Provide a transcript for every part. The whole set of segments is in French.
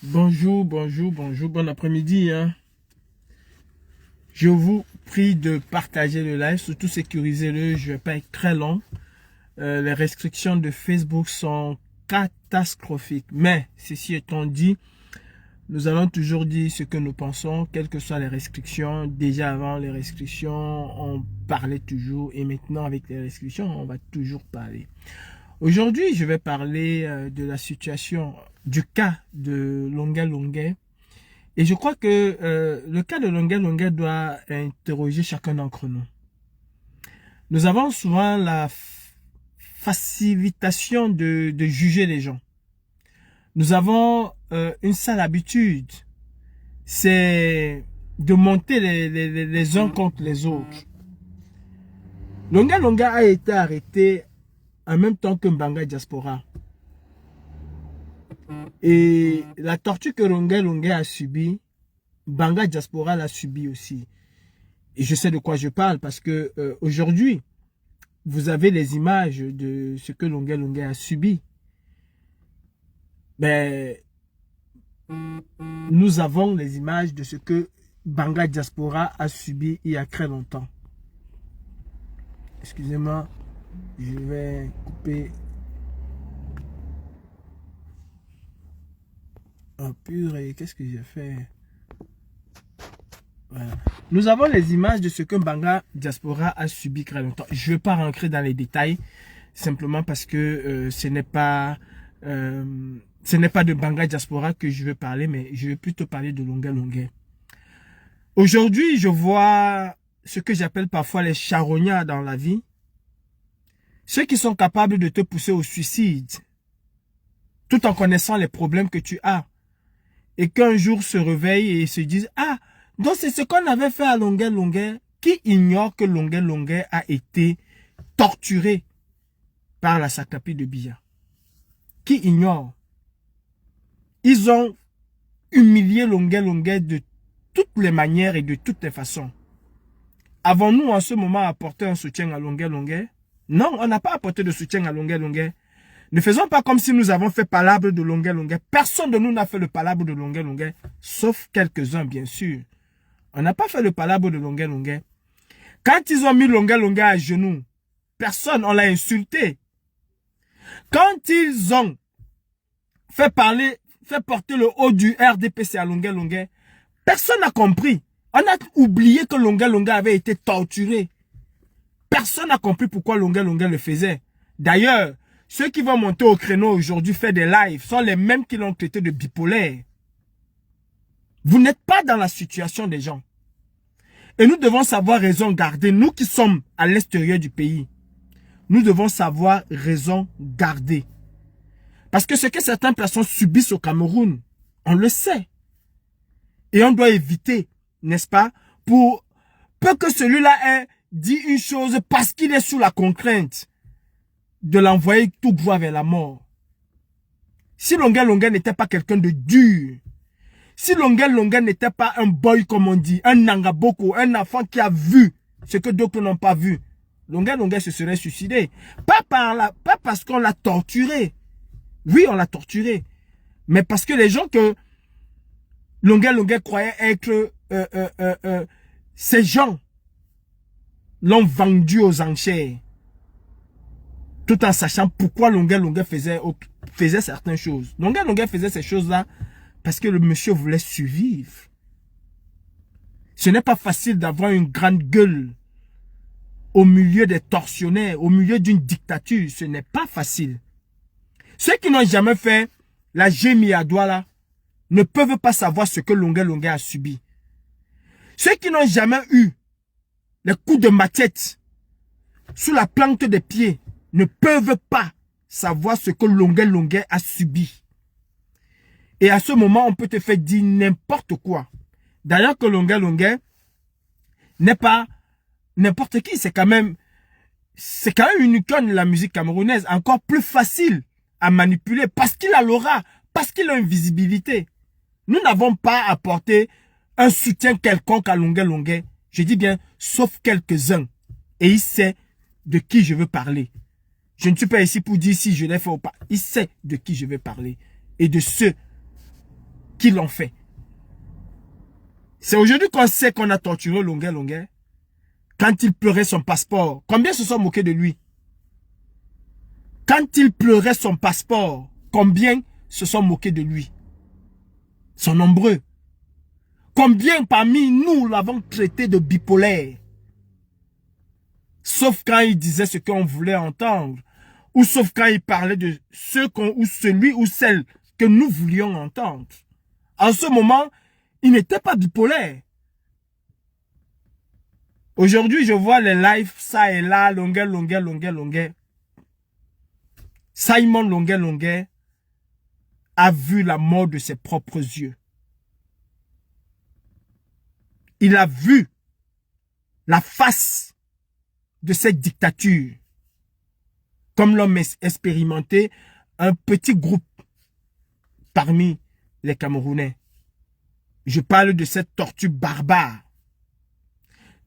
Bonjour, bon après-midi. Je vous prie de partager le live, surtout sécurisez-le, je ne vais pas être très long. Les restrictions de Facebook sont catastrophiques. Mais, ceci étant dit, nous allons toujours dire ce que nous pensons, quelles que soient les restrictions. Déjà avant les restrictions, on parlait toujours et maintenant avec les restrictions, on va toujours parler. Aujourd'hui, je vais parler de la situation, du cas de Longuet Longuet. Et je crois que le cas de Longuet Longuet doit interroger chacun d'entre nous. Nous avons souvent la facilitation de juger les gens. Nous avons une sale habitude, c'est de monter les uns contre les autres. Longuet Longuet a été arrêté en même temps que Mbanga Diaspora. Et la torture que Longuet Longuet a subie, Mbanga Diaspora l'a subie aussi. Et je sais de quoi je parle parce que aujourd'hui, vous avez les images de ce que Longuet Longuet a subi. Mais nous avons les images de ce que Mbanga Diaspora a subi il y a très longtemps. Excusez-moi, je vais couper. Oh purée, qu'est-ce que j'ai fait? Voilà. Nous avons les images de ce que Mbanga Diaspora a subi très longtemps. Je ne vais pas rentrer dans les détails, simplement parce que ce n'est pas de Mbanga Diaspora que je veux parler, mais je vais plutôt parler de Longuet Longuet. Aujourd'hui, je vois ce que j'appelle parfois les charognards dans la vie. Ceux qui sont capables de te pousser au suicide, tout en connaissant les problèmes que tu as. Et qu'un jour se réveillent et se disent, ah, donc c'est ce qu'on avait fait à Longuet Longuet. Qui ignore que Longuet Longuet a été torturé par la Sakapi de Biya? Qui ignore? Ils ont humilié Longuet Longuet de toutes les manières et de toutes les façons. Avons-nous en ce moment apporté un soutien à Longuet Longuet? Non, on n'a pas apporté de soutien à Longuet Longuet. Ne faisons pas comme si nous avons fait palabre de Longuet Longuet. Personne de nous n'a fait le palabre de Longuet Longuet, sauf quelques-uns bien sûr. On n'a pas fait le palabre de Longuet Longuet. Quand ils ont mis Longuet Longuet à genoux, personne, on l'a insulté. Quand ils ont fait porter le haut du RDPC à Longuet Longuet, personne n'a compris. On a oublié que Longuet Longuet avait été torturé. Personne n'a compris pourquoi Longuet Longuet le faisait. D'ailleurs, ceux qui vont monter au créneau aujourd'hui faire des lives sont les mêmes qui l'ont traité de bipolaire. Vous n'êtes pas dans la situation des gens. Et nous devons savoir raison garder. Nous qui sommes à l'extérieur du pays, nous devons savoir raison garder. Parce que ce que certaines personnes subissent au Cameroun, on le sait. Et on doit éviter, n'est-ce pas, pour peu que celui-là ait dit une chose parce qu'il est sous la contrainte de l'envoyer tout droit vers la mort. Si Longuet Longuet n'était pas quelqu'un de dur, si Longuet Longuet n'était pas un boy comme on dit, un nangaboko, un enfant qui a vu ce que d'autres n'ont pas vu, Longuet Longuet se serait suicidé. Pas parce qu'on l'a torturé. Oui, on l'a torturé. Mais parce que les gens que Longuet Longuet croyait être ces gens l'ont vendu aux enchères. Tout en sachant pourquoi Longuet Longuet faisait certaines choses. Longuet Longuet faisait ces choses-là parce que le monsieur voulait survivre. Ce n'est pas facile d'avoir une grande gueule au milieu des tortionnaires, au milieu d'une dictature. Ce n'est pas facile. Ceux qui n'ont jamais fait la gémie à doigt là ne peuvent pas savoir ce que Longuet Longuet a subi. Ceux qui n'ont jamais eu les coups de machette sous la plante des pieds ne peuvent pas savoir ce que Longuet Longuet a subi. Et à ce moment, on peut te faire dire n'importe quoi. D'ailleurs que Longuet Longuet n'est pas n'importe qui. C'est quand même une icône de la musique camerounaise. Encore plus facile à manipuler parce qu'il a l'aura, parce qu'il a une visibilité. Nous n'avons pas apporté un soutien quelconque à Longuet Longuet. Je dis bien, sauf quelques-uns. Et il sait de qui je veux parler. Je ne suis pas ici pour dire si je l'ai fait ou pas. Il sait de qui je veux parler. Et de ceux qui l'ont fait. C'est aujourd'hui qu'on sait qu'on a torturé Longuet. Quand il pleurait son passeport, combien se sont moqués de lui? Quand il pleurait son passeport, combien se sont moqués de lui? Ils sont nombreux. Combien parmi nous l'avons traité de bipolaire? Sauf quand il disait ce qu'on voulait entendre. Ou sauf quand il parlait de ou celui ou celle que nous voulions entendre. En ce moment, il n'était pas bipolaire. Aujourd'hui, je vois les lives, ça et là, Longuet. Simon Longuet a vu la mort de ses propres yeux. Il a vu la face de cette dictature. Comme l'homme expérimenté, un petit groupe parmi les Camerounais. Je parle de cette tortue barbare.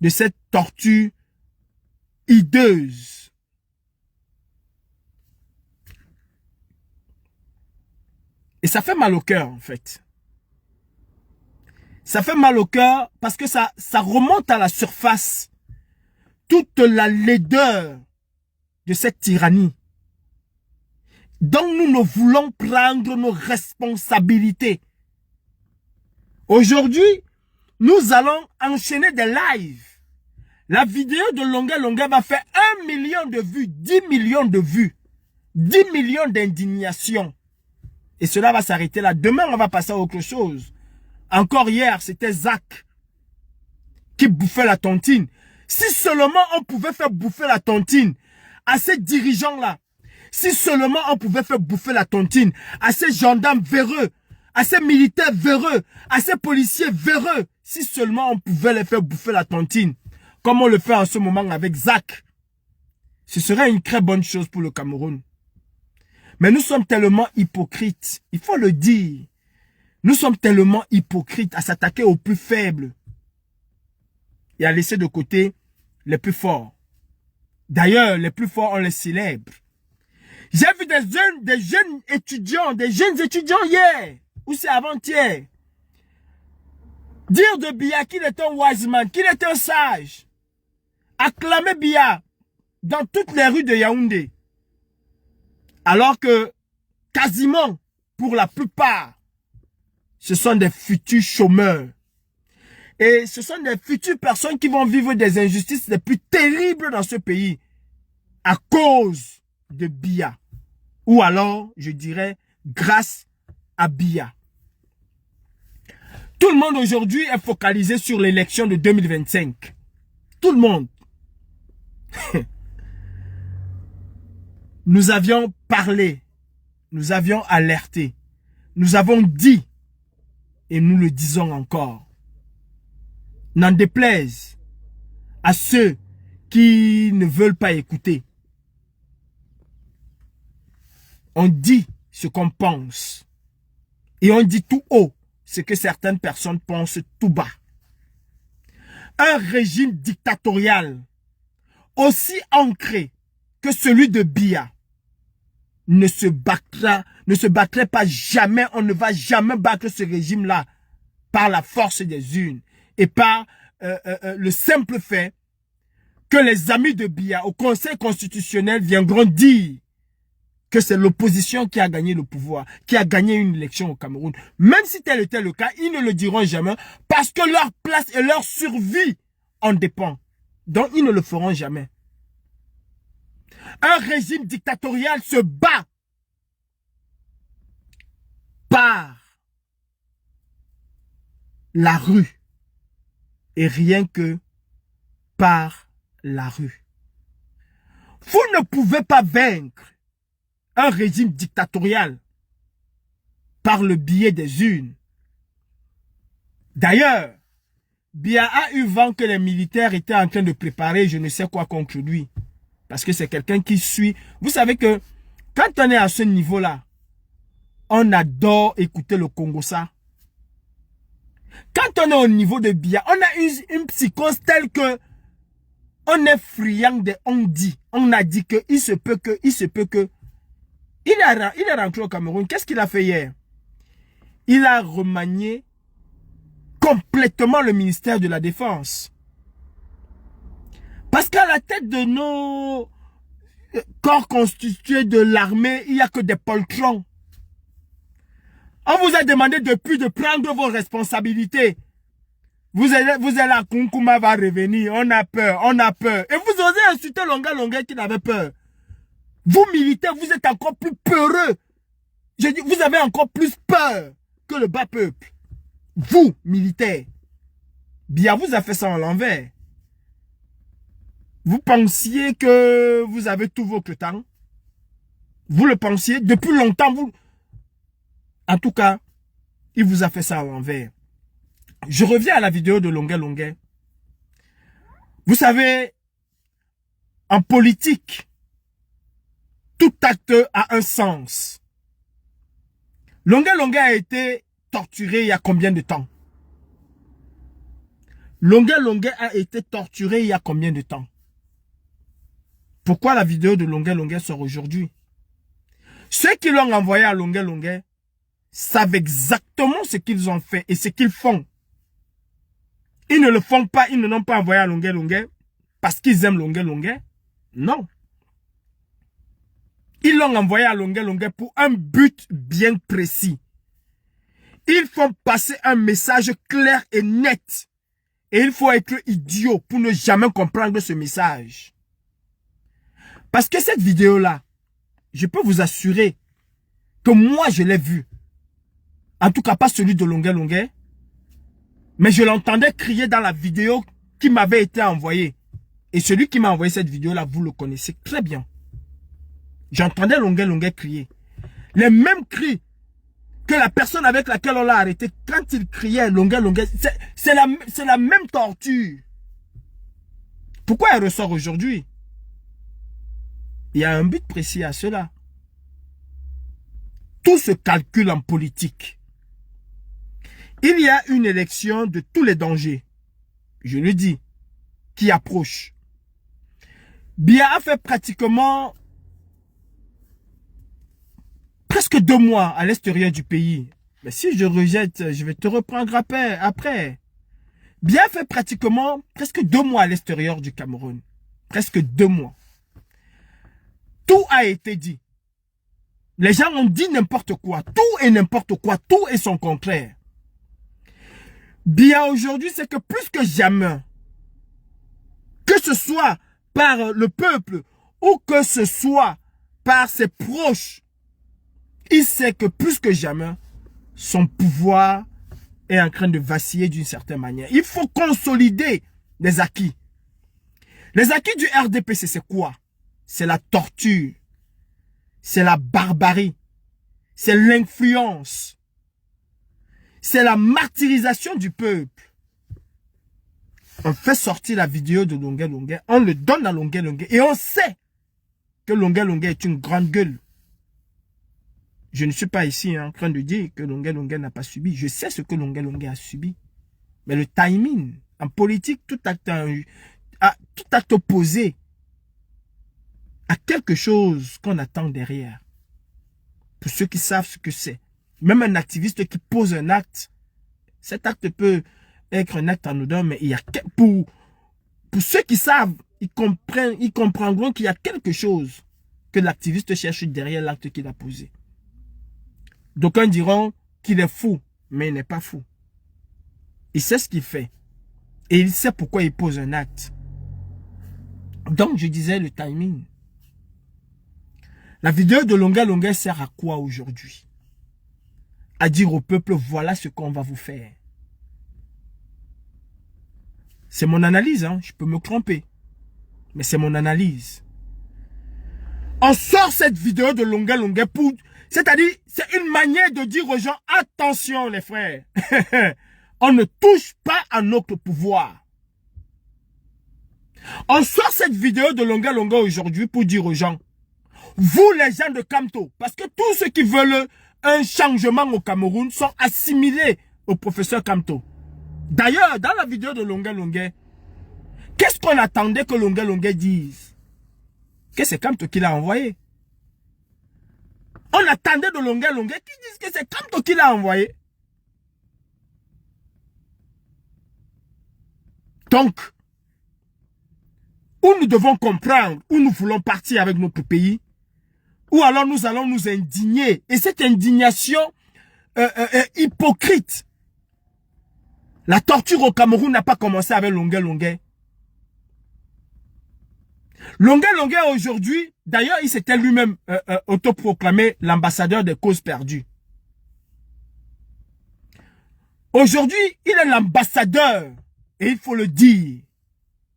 De cette tortue hideuse. Et ça fait mal au cœur, en fait. Ça fait mal au cœur parce que ça remonte à la surface. Toute la laideur de cette tyrannie. Donc nous ne voulons prendre nos responsabilités. Aujourd'hui, nous allons enchaîner des lives. La vidéo de Longuet va faire 1 million de vues, 10 millions de vues, 10 millions d'indignations. Et cela va s'arrêter là. Demain, on va passer à autre chose. Encore hier, c'était Zach qui bouffait la tontine. Si seulement on pouvait faire bouffer la tontine à ces dirigeants-là, si seulement on pouvait faire bouffer la tontine à ces gendarmes véreux, à ces militaires véreux, à ces policiers véreux, si seulement on pouvait les faire bouffer la tontine, comme on le fait en ce moment avec Zach, ce serait une très bonne chose pour le Cameroun. Mais nous sommes tellement hypocrites, il faut le dire. Nous sommes tellement hypocrites à s'attaquer aux plus faibles et à laisser de côté les plus forts. D'ailleurs, les plus forts, on les célèbre. J'ai vu des jeunes étudiants hier, ou c'est avant-hier, dire de Biya qu'il était un wise man, qu'il était un sage. Acclamer Biya dans toutes les rues de Yaoundé. Alors que, quasiment, pour la plupart, ce sont des futurs chômeurs. Et ce sont des futures personnes qui vont vivre des injustices les plus terribles dans ce pays. À cause de Biya. Ou alors, je dirais, grâce à Biya. Tout le monde aujourd'hui est focalisé sur l'élection de 2025. Tout le monde. Nous avions parlé. Nous avions alerté. Nous avons dit. Et nous le disons encore. N'en déplaise à ceux qui ne veulent pas écouter. On dit ce qu'on pense. Et on dit tout haut ce que certaines personnes pensent tout bas. Un régime dictatorial aussi ancré que celui de Biya ne se battrait pas jamais. On ne va jamais battre ce régime-là par la force des urnes et par le simple fait que les amis de Biya au Conseil constitutionnel viendront dire que c'est l'opposition qui a gagné le pouvoir, qui a gagné une élection au Cameroun. Même si tel était le cas, ils ne le diront jamais parce que leur place et leur survie en dépend. Donc ils ne le feront jamais. Un régime dictatorial se bat par la rue et rien que par la rue. Vous ne pouvez pas vaincre un régime dictatorial par le biais des urnes. D'ailleurs, Biya a eu vent que les militaires étaient en train de préparer je ne sais quoi contre lui. Parce que c'est quelqu'un qui suit. Vous savez que quand on est à ce niveau-là, on adore écouter le Congo ça. Quand on est au niveau de Biya, on a une psychose telle que on est friand de on dit. On a dit que il se peut que. Il est rentré au Cameroun. Qu'est-ce qu'il a fait hier? Il a remanié complètement le ministère de la Défense. Parce qu'à la tête de nos corps constitués de l'armée, il n'y a que des poltrons. On vous a demandé depuis de prendre vos responsabilités. Vous êtes là, Kunkuma va revenir, on a peur. Et vous osez insulter Longa Longa qui n'avait peur. Vous militaires, vous êtes encore plus peureux. Je dis, vous avez encore plus peur que le bas peuple. Vous, militaires. Biya vous a fait ça en l'envers. Vous pensiez que vous avez tout votre temps. Vous le pensiez depuis longtemps. En tout cas, il vous a fait ça à l'envers. Je reviens à la vidéo de Longa Longa. Vous savez, en politique, tout acte a un sens. Longa Longa a été torturé il y a combien de temps? Longa Longa a été torturé il y a combien de temps? Pourquoi la vidéo de Longa Longa sort aujourd'hui? Ceux qui l'ont envoyé à Longa Longa savent exactement ce qu'ils ont fait et ce qu'ils font. Ils ne le font pas, ils ne l'ont pas envoyé à Longa Longa parce qu'ils aiment Longa Longa. Non. Ils l'ont envoyé à Longa Longa pour un but bien précis. Ils font passer un message clair et net. Et il faut être idiot pour ne jamais comprendre ce message. Parce que cette vidéo-là, je peux vous assurer que moi je l'ai vue. En tout cas pas celui de Longa Longa. Mais je l'entendais crier dans la vidéo qui m'avait été envoyée. Et celui qui m'a envoyé cette vidéo-là, vous le connaissez très bien. J'entendais Longa Longa crier. Les mêmes cris que la personne avec laquelle on l'a arrêté, quand il criait Longa Longa, c'est la même torture. Pourquoi elle ressort aujourd'hui? Il y a un but précis à cela. Tout se calcule en politique. Il y a une élection de tous les dangers, je le dis, qui approche. Biya a fait pratiquement presque 2 mois à l'extérieur du pays. Mais si je rejette, je vais te reprendre après. Biya a fait pratiquement presque 2 mois à l'extérieur du Cameroun. Presque 2 mois. Tout a été dit. Les gens ont dit n'importe quoi. Tout et n'importe quoi. Tout et son contraire. Biya aujourd'hui, c'est que plus que jamais, que ce soit par le peuple ou que ce soit par ses proches, il sait que plus que jamais, son pouvoir est en train de vaciller d'une certaine manière. Il faut consolider les acquis. Les acquis du RDPC, c'est quoi? C'est la torture, c'est la barbarie, c'est l'influence, c'est la martyrisation du peuple. On fait sortir la vidéo de Longa Longa, on le donne à Longa Longa et on sait que Longa Longa est une grande gueule. Je ne suis pas ici en train de dire que Longa Longa n'a pas subi. Je sais ce que Longa Longa a subi. Mais le timing, en politique, tout acte opposé à quelque chose qu'on attend derrière. Pour ceux qui savent ce que c'est. Même un activiste qui pose un acte, cet acte peut être un acte anodin, mais il y a pour ceux qui savent, ils comprendront qu'il y a quelque chose que l'activiste cherche derrière l'acte qu'il a posé. D'aucuns diront qu'il est fou, mais il n'est pas fou. Il sait ce qu'il fait. Et il sait pourquoi il pose un acte. Donc, je disais le timing. La vidéo de Longa Longa sert à quoi aujourd'hui? À dire au peuple, voilà ce qu'on va vous faire. C'est mon analyse, hein? Je peux me tromper. Mais c'est mon analyse. On sort cette vidéo de Longa Longa pour... C'est-à-dire, c'est une manière de dire aux gens, attention les frères, on ne touche pas à notre pouvoir. On sort cette vidéo de Longa Longa aujourd'hui pour dire aux gens, vous les gens de Kamto, parce que tous ceux qui veulent un changement au Cameroun sont assimilés au professeur Kamto. D'ailleurs, dans la vidéo de Longuet Longuet, qu'est-ce qu'on attendait que Longuet Longuet dise? Que c'est Kamto qui l'a envoyé. On attendait de Longuet Longuet qui dise que c'est Kamto qui l'a envoyé. Donc, où nous devons comprendre où nous voulons partir avec notre pays, ou alors nous allons nous indigner. Et cette indignation hypocrite, la torture au Cameroun n'a pas commencé avec Longuet Longuet. Longuet Longuet aujourd'hui, d'ailleurs il s'était lui-même autoproclamé l'ambassadeur des causes perdues. Aujourd'hui, il est l'ambassadeur, et il faut le dire,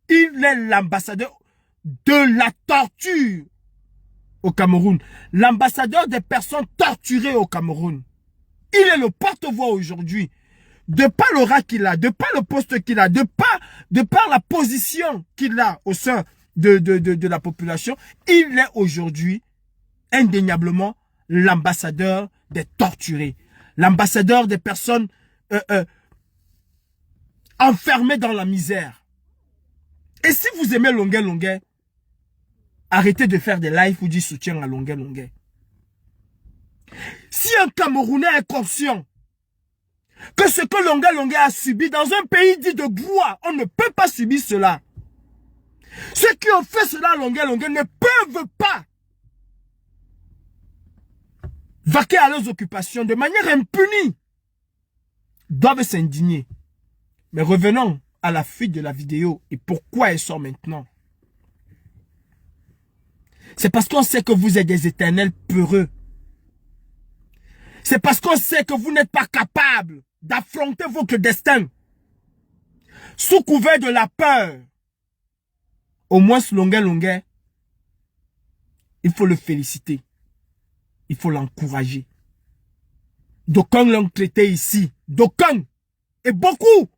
il est l'ambassadeur de la torture au Cameroun. L'ambassadeur des personnes torturées au Cameroun. Il est le porte-voix aujourd'hui. De par l'aura qu'il a, de par le poste qu'il a, de par la position qu'il a au sein de la population, il est aujourd'hui indéniablement l'ambassadeur des torturés. L'ambassadeur des personnes enfermées dans la misère. Et si vous aimez Longuet Longuet, arrêtez de faire des lives ou du soutien à Longuet Longuet. Si un Camerounais est conscient que ce que Longuet Longuet a subi dans un pays dit de gloire, on ne peut pas subir cela. Ceux qui ont fait cela à Longuet Longuet ne peuvent pas vaquer à leurs occupations de manière impunie. Doivent s'indigner. Mais revenons à la fuite de la vidéo et pourquoi elle sort maintenant. C'est parce qu'on sait que vous êtes des éternels peureux. C'est parce qu'on sait que vous n'êtes pas capable d'affronter votre destin. Sous couvert de la peur. Au moins, Longuet Longuet, il faut le féliciter. Il faut l'encourager. D'aucuns l'ont traité ici. D'aucuns. Et beaucoup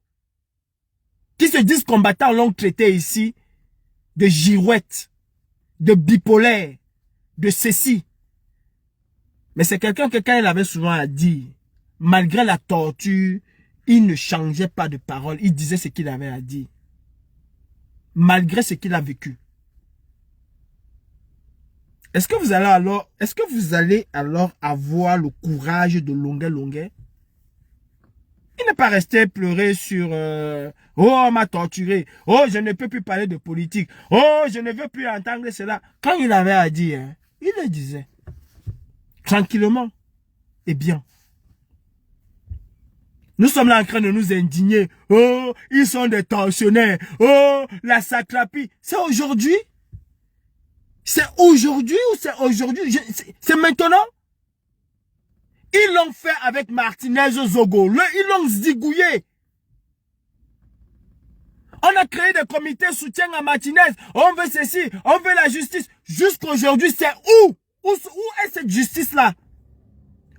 qui se disent combattants l'ont traité ici de girouette, de bipolaire, de ceci. Mais c'est quelqu'un que quand il avait souvent à dire, malgré la torture, il ne changeait pas de parole. Il disait ce qu'il avait à dire. Malgré ce qu'il a vécu. Est-ce que vous allez alors avoir le courage de Longuet Longuet? Il n'est pas resté pleurer sur oh, on m'a torturé. Oh, je ne peux plus parler de politique. Oh, je ne veux plus entendre cela. Quand il avait à dire, hein, il le disait. Tranquillement. Et bien. Nous sommes là en train de nous indigner. Oh, ils sont des tortionnaires. Oh, la sacrapie. C'est aujourd'hui? C'est aujourd'hui ou c'est aujourd'hui? C'est maintenant? Ils l'ont fait avec Martinez Zogo. Ils l'ont zigouillé. On a créé des comités de soutien à Martinez. On veut ceci, on veut la justice. Jusqu'aujourd'hui, c'est où? Où est cette justice-là?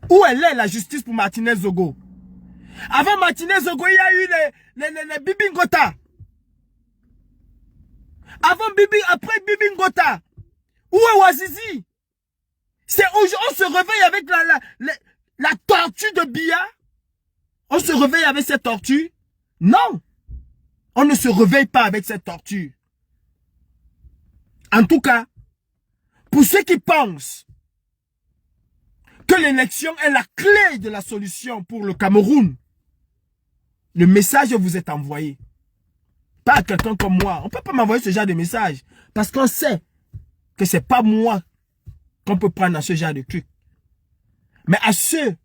Où elle est la justice pour Martinez Zogo? Avant Martinez Zogo, il y a eu les Bibi Ngota. Après Bibi Ngota. Où est Ouazizi? C'est aujourd'hui, on se réveille avec la tortue de Biya. On se réveille avec cette tortue? Non. On ne se réveille pas avec cette tortue. En tout cas, pour ceux qui pensent que l'élection est la clé de la solution pour le Cameroun, le message vous est envoyé. Pas à quelqu'un comme moi. On ne peut pas m'envoyer ce genre de message. Parce qu'on sait que c'est pas moi qu'on peut prendre dans ce genre de truc. Mais à ceux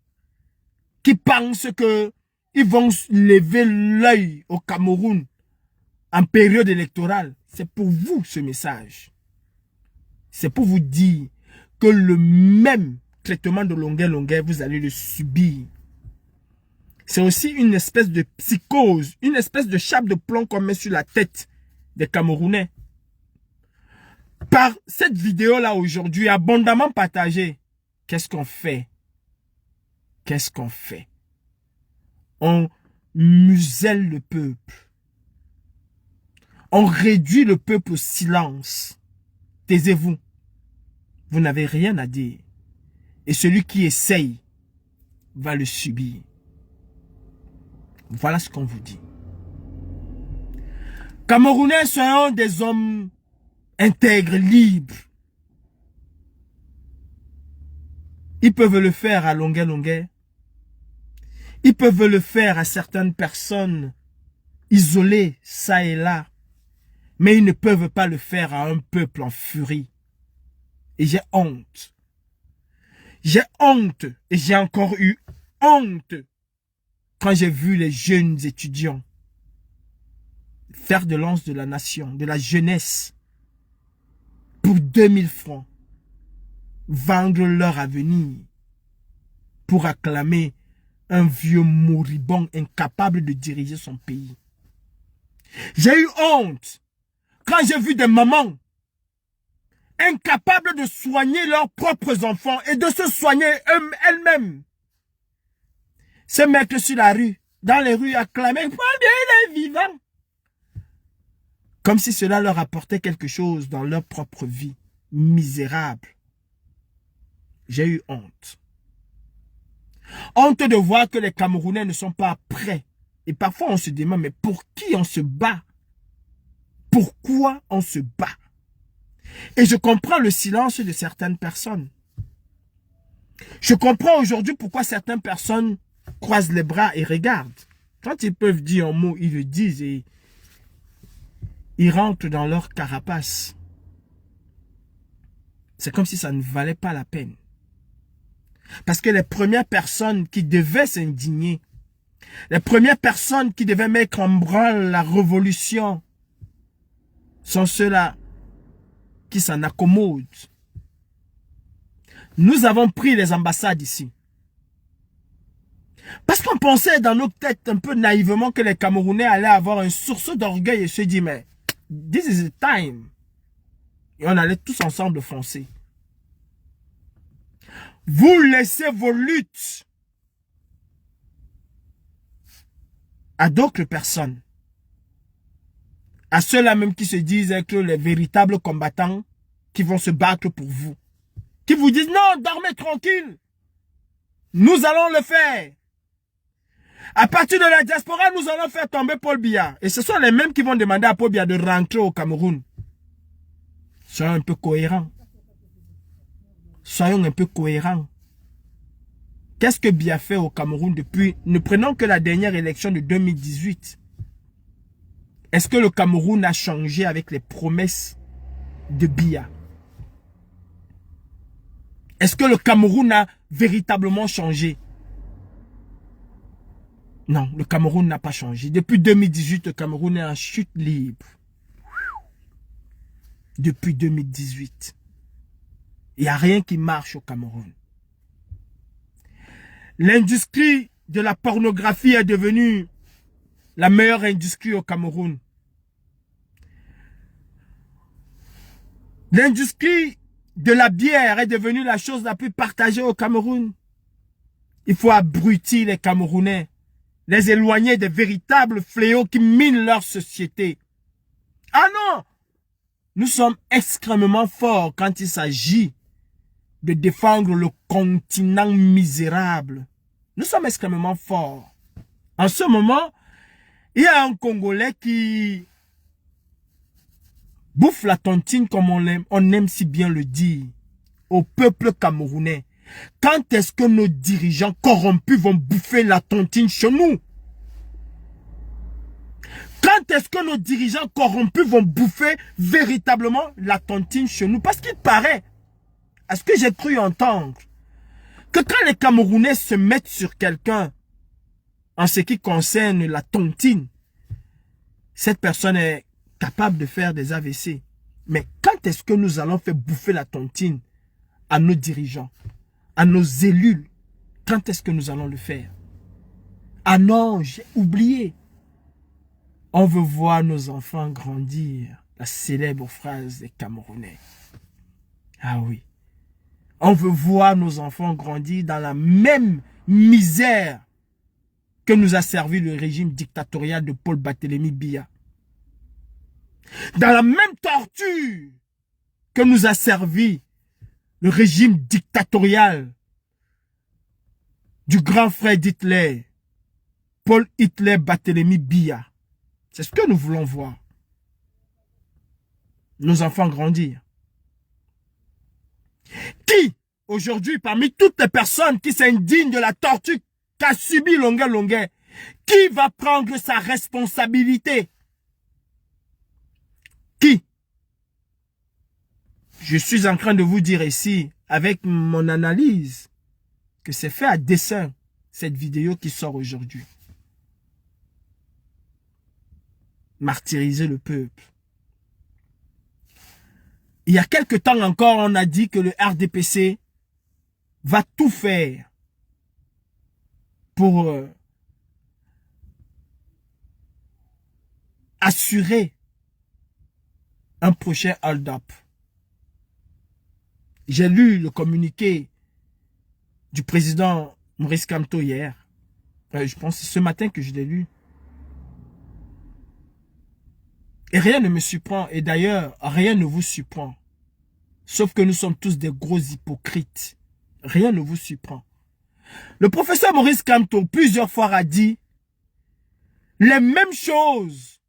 qui pensent que ils vont lever l'œil au Cameroun en période électorale, c'est pour vous ce message. C'est pour vous dire que le même traitement de Longuet Longuet, vous allez le subir. C'est aussi une espèce de psychose, une espèce de chape de plomb qu'on met sur la tête des Camerounais. Par cette vidéo-là aujourd'hui, abondamment partagée, qu'est-ce qu'on fait? Qu'est-ce qu'on fait? On muselle le peuple. On réduit le peuple au silence. Taisez-vous. Vous n'avez rien à dire. Et celui qui essaye va le subir. Voilà ce qu'on vous dit. Camerounais sont des hommes intègres, libres. Ils peuvent le faire à longueur. Ils peuvent le faire à certaines personnes isolées, ça et là. Mais ils ne peuvent pas le faire à un peuple en furie. Et j'ai honte. J'ai honte. Et j'ai encore eu honte quand j'ai vu les jeunes étudiants faire de lance de la nation, de la jeunesse, pour 2000 francs, vendre leur avenir pour acclamer un vieux moribond incapable de diriger son pays. J'ai eu honte quand j'ai vu des mamans incapables de soigner leurs propres enfants et de se soigner elles-mêmes. Se mettre sur la rue, dans les rues, acclamer, oh bien, il est vivant. Comme si cela leur apportait quelque chose dans leur propre vie. Misérable. J'ai eu honte. Honte de voir que les Camerounais ne sont pas prêts. Et parfois on se demande, mais pour qui on se bat? Pourquoi on se bat? Et je comprends le silence de certaines personnes. Je comprends aujourd'hui pourquoi certaines personnes croisent les bras et regardent. Quand ils peuvent dire un mot, ils le disent et ils rentrent dans leur carapace. C'est comme si ça ne valait pas la peine. Parce que les premières personnes qui devaient s'indigner, les premières personnes qui devaient mettre en branle la révolution, sont ceux-là qui s'en accommodent. Nous avons pris les ambassades ici. Parce qu'on pensait dans nos têtes un peu naïvement que les Camerounais allaient avoir un sursaut d'orgueil et se dire, mais this is the time. Et on allait tous ensemble foncer. Vous laissez vos luttes à d'autres personnes. À ceux-là même qui se disent être les véritables combattants qui vont se battre pour vous. Qui vous disent non, dormez tranquille. Nous allons le faire. À partir de la diaspora, nous allons faire tomber Paul Biya. Et ce sont les mêmes qui vont demander à Paul Biya de rentrer au Cameroun. Soyons un peu cohérents. Soyons un peu cohérents. Qu'est-ce que Biya fait au Cameroun depuis... Ne prenons que la dernière élection de 2018. Est-ce que le Cameroun a changé avec les promesses de Biya? Est-ce que le Cameroun a véritablement changé? Non, le Cameroun n'a pas changé. Depuis 2018, le Cameroun est en chute libre. Depuis 2018. Il n'y a rien qui marche au Cameroun. L'industrie de la pornographie est devenue la meilleure industrie au Cameroun. L'industrie de la bière est devenue la chose la plus partagée au Cameroun. Il faut abrutir les Camerounais, les éloigner des véritables fléaux qui minent leur société. Ah non! Nous sommes extrêmement forts quand il s'agit de défendre le continent misérable. Nous sommes extrêmement forts. En ce moment, il y a un Congolais qui bouffe la tontine comme on aime si bien le dire au peuple camerounais. Quand est-ce que nos dirigeants corrompus vont bouffer la tontine chez nous? Quand est-ce que nos dirigeants corrompus vont bouffer véritablement la tontine chez nous? Parce qu'il paraît, à ce que j'ai cru entendre, que quand les Camerounais se mettent sur quelqu'un en ce qui concerne la tontine, cette personne est capable de faire des AVC. Mais quand est-ce que nous allons faire bouffer la tontine à nos dirigeants, à nos élus? Quand est-ce que nous allons le faire? Ah non, j'ai oublié. On veut voir nos enfants grandir. La célèbre phrase des Camerounais. Ah oui. On veut voir nos enfants grandir dans la même misère que nous a servi le régime dictatorial de Paul Barthélémy Biya. Dans la même torture que nous a servi le régime dictatorial du grand frère d'Hitler, Paul Hitler Barthélémy Biya. C'est ce que nous voulons voir. nos enfants grandir? Qui, aujourd'hui, parmi toutes les personnes qui s'indignent de la torture qu'a subi Longuet, qui va prendre sa responsabilité? Qui? Je suis en train de vous dire ici, avec mon analyse, que c'est fait à dessein, cette vidéo qui sort aujourd'hui. Martyriser le peuple. Il y a quelque temps encore, on a dit que le RDPC va tout faire pour assurer un prochain hold-up. J'ai lu le communiqué du président Maurice Kamto hier. Je pense que c'est ce matin que je l'ai lu. Et rien ne me surprend. Et d'ailleurs, rien ne vous surprend. Sauf que nous sommes tous des gros hypocrites. Rien ne vous surprend. Le professeur Maurice Kamto, plusieurs fois, a dit les mêmes choses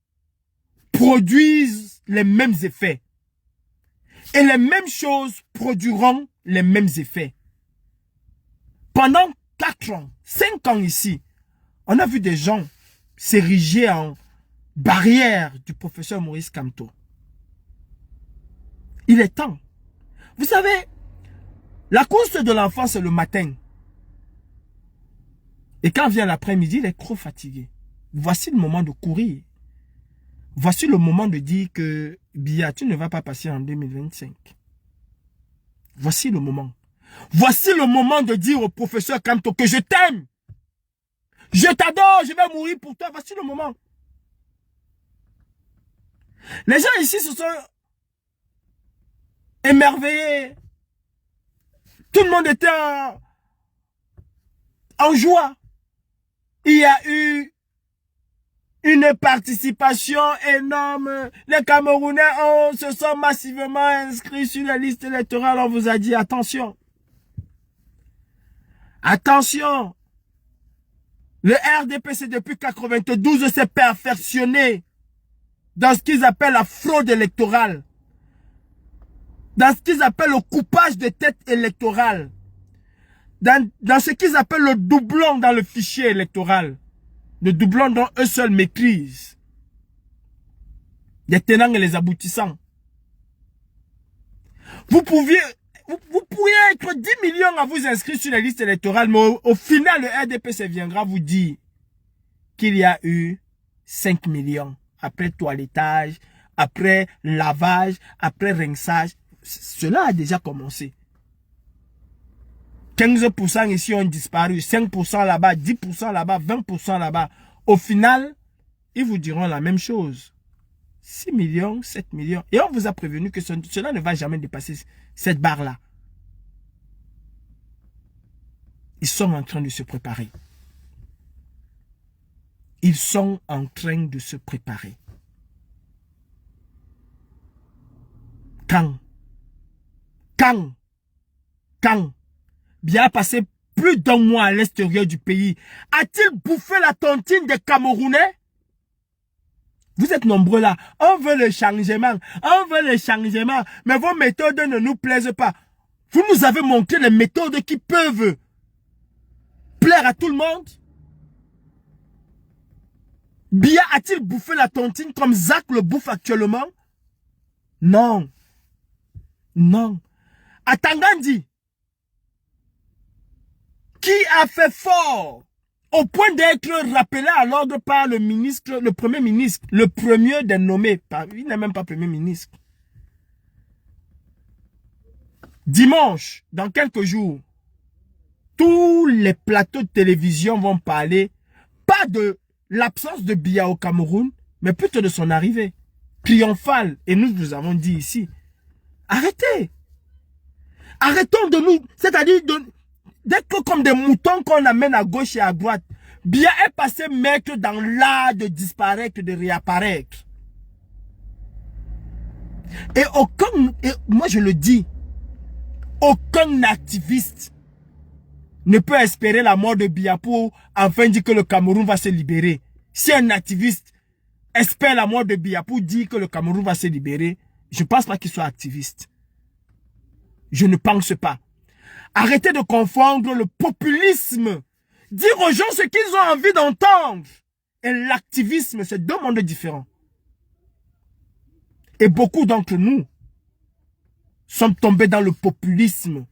produisent les mêmes effets. Et les mêmes choses produiront les mêmes effets. Pendant 4 ans, 5 ans ici, on a vu des gens s'ériger en barrière du professeur Maurice Kamto. Il est temps. Vous savez, la course de l'enfant, c'est le matin. Et quand vient l'après-midi, il est trop fatigué. Voici le moment de courir. Voici le moment de dire que Biya, tu ne vas pas passer en 2025. Voici le moment. Voici le moment de dire au professeur Kamto que je t'aime. Je t'adore, je vais mourir pour toi. Voici le moment. Les gens ici se sont émerveillés. Tout le monde était en joie. Il y a eu une participation énorme. Les Camerounais se sont massivement inscrits sur la liste électorale. On vous a dit attention. Attention. Le RDPC depuis 1992 s'est perfectionné dans ce qu'ils appellent la fraude électorale. Dans ce qu'ils appellent le coupage de tête électorale. Dans ce qu'ils appellent le doublon dans le fichier électoral. Le doublon dont eux seuls maîtrisent. Les tenants et les aboutissants. Vous pourriez être 10 millions à vous inscrire sur la liste électorale, mais au final, le RDPC viendra vous dire qu'il y a eu 5 millions. Après toilettage, après lavage, après rinçage. Cela a déjà commencé. 15% ici ont disparu, 5% là-bas, 10% là-bas, 20% là-bas. Au final, ils vous diront la même chose. 6 millions, 7 millions. Et on vous a prévenu que cela ne va jamais dépasser cette barre-là. Ils sont en train de se préparer. Ils sont en train de se préparer. Quand Biya a passé plus d'un mois à l'extérieur du pays, a-t-il bouffé la tontine des Camerounais? Vous êtes nombreux là. On veut le changement. On veut le changement. Mais vos méthodes ne nous plaisent pas. Vous nous avez montré les méthodes qui peuvent plaire à tout le monde. Biya a-t-il bouffé la tontine comme Zach le bouffe actuellement? Non. Non. À Tangandi, qui a fait fort au point d'être rappelé à l'ordre par le ministre, le premier ministre, le premier des nommés. Il n'est même pas premier ministre. Dimanche, dans quelques jours, tous les plateaux de télévision vont parler, pas de l'absence de Biya au Cameroun, mais plutôt de son arrivée triomphale. Et nous vous avons dit ici, arrêtez. Arrêtons de nous, c'est-à-dire d'être comme des moutons qu'on amène à gauche et à droite. Biya est passé maître dans l'art de disparaître, de réapparaître. Et moi je le dis, aucun activiste ne peut espérer la mort de Biya pour enfin dire que le Cameroun va se libérer. Si un activiste espère la mort de Biya pour dire que le Cameroun va se libérer, Je ne pense pas qu'il soit activiste. Je ne pense pas. Arrêtez de confondre le populisme. Dire aux gens ce qu'ils ont envie d'entendre. Et l'activisme, c'est deux mondes différents. Et beaucoup d'entre nous sommes tombés dans le populisme.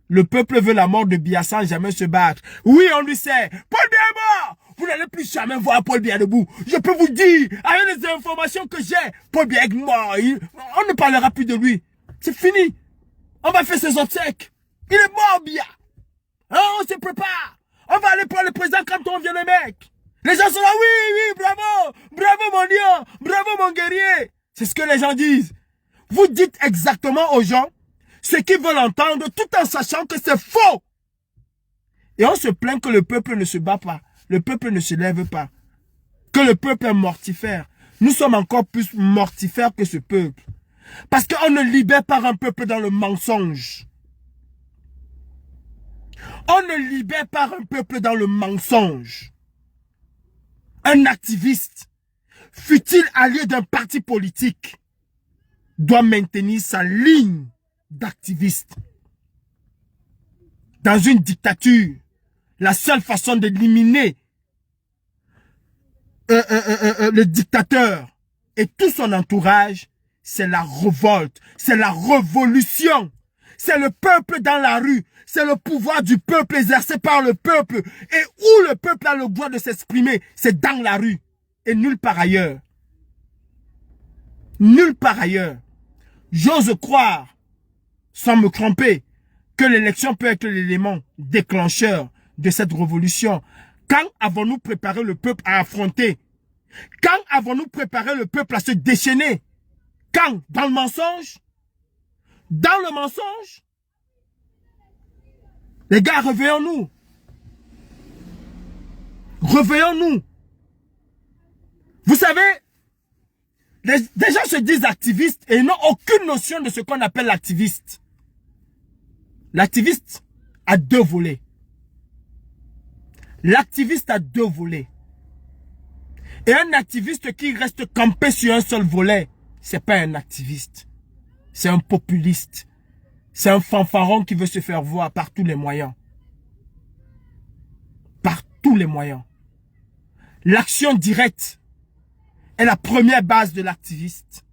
Le peuple veut la mort de Biya sans jamais se battre. Oui, on lui sait. Paul Biya est mort. Vous n'allez plus jamais voir Paul Biya debout. Je peux vous dire, avec les informations que j'ai, Paul Biya est mort. On ne parlera plus de lui. C'est fini. On va faire ses obsèques. Il est mort, Biya. Hein, on se prépare. On va aller prendre le président quand on vient les mecs. Les gens sont là, oui, oui, bravo. Bravo mon lion. Bravo mon guerrier. C'est ce que les gens disent. Vous dites exactement aux gens ce qu'ils veulent entendre tout en sachant que c'est faux. Et on se plaint que le peuple ne se bat pas. Le peuple ne se lève pas. Que le peuple est mortifère. Nous sommes encore plus mortifères que ce peuple. Parce qu'on ne libère pas un peuple dans le mensonge. On ne libère pas un peuple dans le mensonge. Un activiste, fût-il allié d'un parti politique, doit maintenir sa ligne d'activiste. Dans une dictature, la seule façon d'éliminer le dictateur et tout son entourage, c'est la révolte, c'est la révolution. C'est le peuple dans la rue, c'est le pouvoir du peuple exercé par le peuple. Et où le peuple a le droit de s'exprimer, c'est dans la rue et nulle part ailleurs. Nulle part ailleurs. J'ose croire, sans me tromper, que l'élection peut être l'élément déclencheur de cette révolution. Quand avons-nous préparé le peuple à affronter? Quand avons-nous préparé le peuple à se déchaîner? Quand? Dans le mensonge? Dans le mensonge? Les gars, réveillons-nous. Réveillons-nous. Vous savez, des gens se disent activistes et n'ont aucune notion de ce qu'on appelle l'activiste. L'activiste a deux volets. L'activiste a deux volets. Et un activiste qui reste campé sur un seul volet, c'est pas un activiste. C'est un populiste. C'est un fanfaron qui veut se faire voir par tous les moyens. Par tous les moyens. L'action directe est la première base de l'activiste.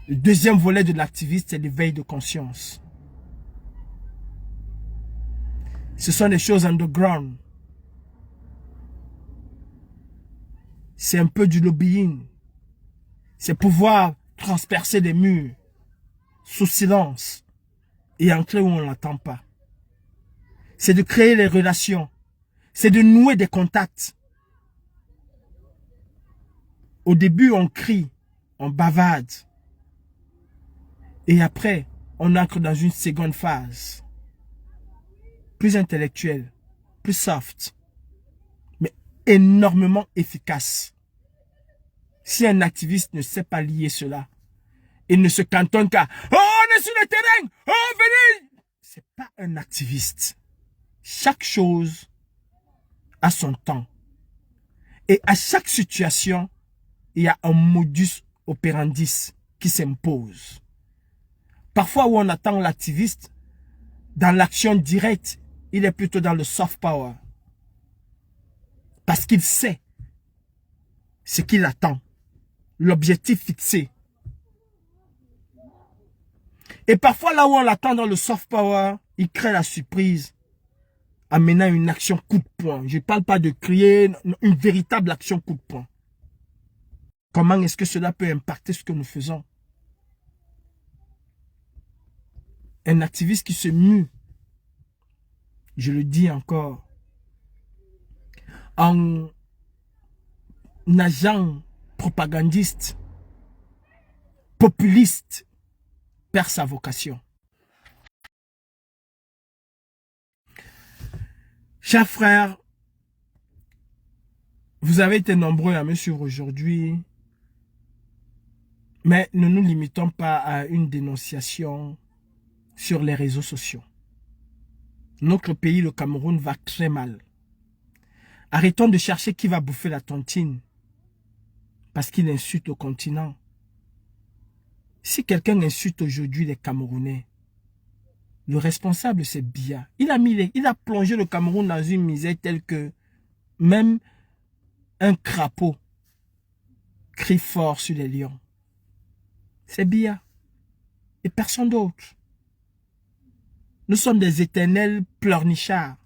Le deuxième volet de l'activiste, c'est l'éveil de conscience. Ce sont des choses underground. C'est un peu du lobbying. C'est pouvoir transpercer des murs sous silence et entrer où on ne l'attend pas. C'est de créer les relations. C'est de nouer des contacts. Au début, on crie, on bavarde. Et après, on entre dans une seconde phase. Plus intellectuelle, plus soft, mais énormément efficace. Si un activiste ne sait pas lier cela, il ne se cantonne qu'à « Oh, on est sur le terrain! Oh, venez !» C'est pas un activiste. Chaque chose a son temps. Et à chaque situation, il y a un modus operandi qui s'impose. Parfois où on attend l'activiste, dans l'action directe, il est plutôt dans le soft power. Parce qu'il sait ce qu'il attend. L'objectif fixé. Et parfois là où on l'attend dans le soft power, il crée la surprise en menant une action coup de poing. Je ne parle pas de crier, une véritable action coup de poing. Comment est-ce que cela peut impacter ce que nous faisons? Un activiste qui se mue, je le dis encore, en agent propagandiste, populiste, perd sa vocation. Chers frères, vous avez été nombreux à me suivre aujourd'hui, mais ne nous limitons pas à une dénonciation sur les réseaux sociaux. Notre pays, le Cameroun, va très mal. Arrêtons de chercher qui va bouffer la tontine. parce qu'il insulte au continent. Si quelqu'un insulte aujourd'hui les Camerounais, le responsable c'est Biya. Il a plongé le Cameroun dans une misère telle que même un crapaud crie fort sur les lions. C'est Biya et personne d'autre. Nous sommes des éternels pleurnichards